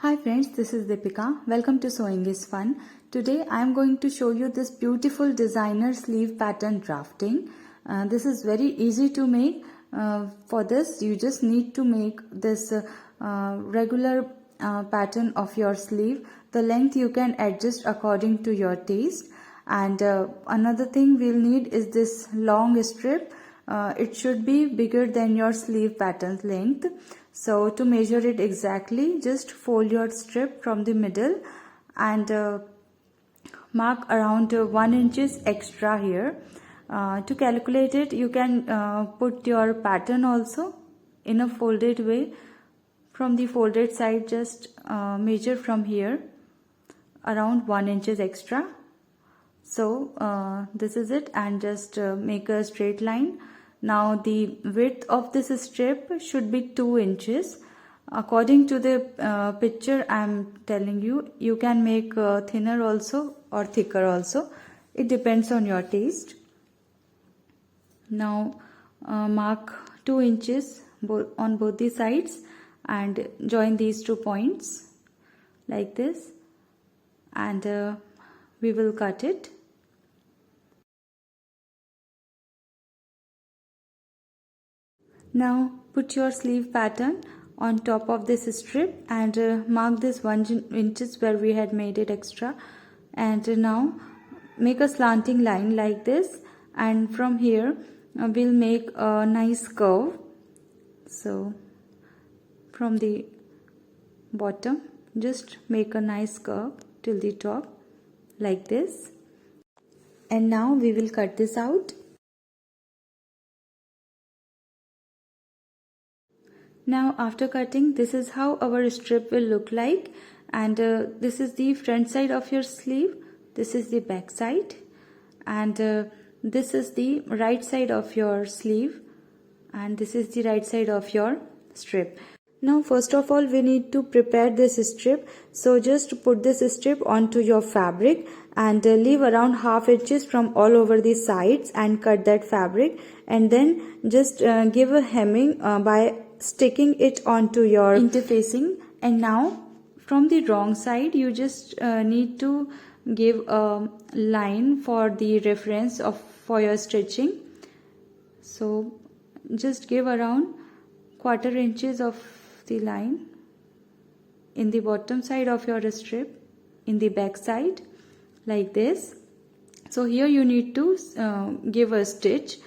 Hi friends, this is Deepika. Welcome to Sewing is Fun. Today I am going to show you this beautiful designer sleeve pattern drafting. This is very easy to make. For this you just need to make this regular pattern of your sleeve. The length you can adjust according to your taste. And another thing we'll need is this long strip. It should be bigger than your sleeve pattern length. So to measure it exactly, just fold your strip from the middle and mark around 1 inches extra here. To calculate it, you can put your pattern also in a folded way. From the folded side, just measure from here around 1 inches extra. So this is it, and just make a straight line. Now the width of this strip should be 2 inches. According to the picture I am telling you, you can make thinner also or thicker also. It depends on your taste. Now mark 2 inches on both the sides and join these 2 points like this, and we will cut it. Now put your sleeve pattern on top of this strip and mark this 1 inches where we had made it extra, and now make a slanting line like this, and from here we'll make a nice curve. So from the bottom just make a nice curve till the top like this, and now we will cut this out. Now after cutting, this is how our strip will look like, and this is the front side of your sleeve, this is the back side, and this is the right side of your sleeve, and this is the right side of your strip. Now first of all we need to prepare this strip, so just put this strip onto your fabric and leave around half inches from all over the sides and cut that fabric, and then just give a hemming by sticking it onto your interfacing. And now from the wrong side you just need to give a line for the reference for your stitching. So just give around 1/4 inches of the line in the bottom side of your strip in the back side like this. So here you need to give a stitch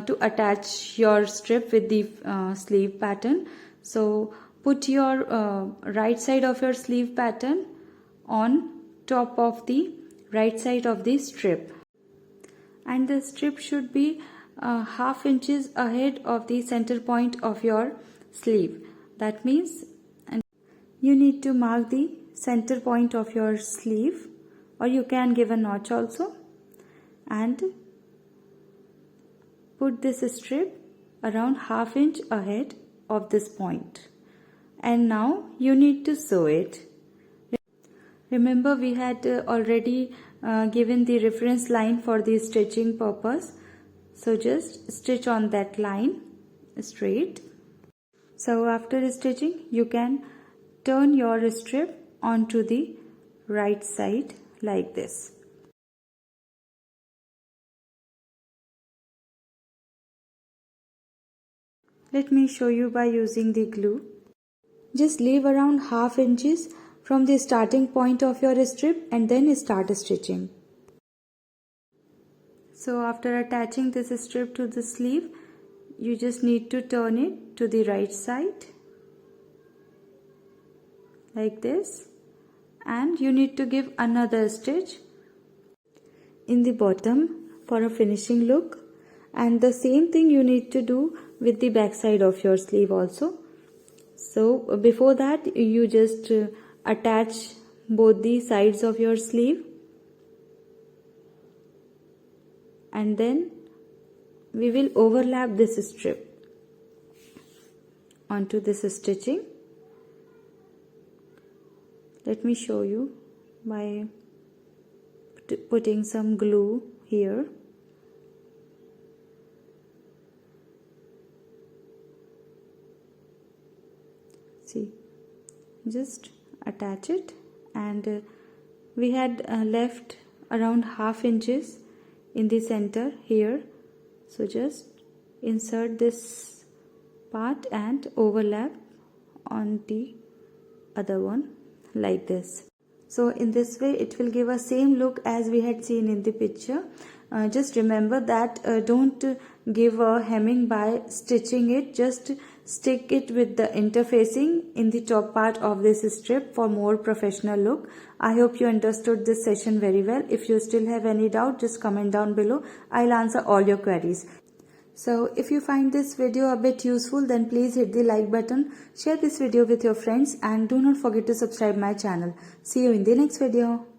to attach your strip with the sleeve pattern. So put your right side of your sleeve pattern on top of the right side of the strip, and the strip should be half inches ahead of the center point of your sleeve. That means you need to mark the center point of your sleeve, or you can give a notch also, and put this strip around half inch ahead of this point, and now you need to sew it. Remember we had already given the reference line for the stitching purpose, so just stitch on that line straight. So after stitching you can turn your strip onto the right side like this. Let me show you by using the glue. Just leave around half inches from the starting point of your strip and then start stitching. So after attaching this strip to the sleeve, you just need to turn it to the right side like this, and you need to give another stitch in the bottom for a finishing look, and the same thing you need to do with the back side of your sleeve also. So before that you just attach both the sides of your sleeve, and then we will overlap this strip onto this stitching. Let me show you by putting some glue here. See, just attach it, and we had left around ½ inches in the center here, so just insert this part and overlap on the other one like this. So in this way it will give a same look as we had seen in the picture. Just remember that don't give a hemming by stitching it, just stick it with the interfacing in the top part of this strip for more professional look. I hope you understood this session very well. If you still have any doubt, just comment down below. I'll answer all your queries. So if you find this video a bit useful, then please hit the like button, share this video with your friends, and do not forget to subscribe my channel. See you in the next video.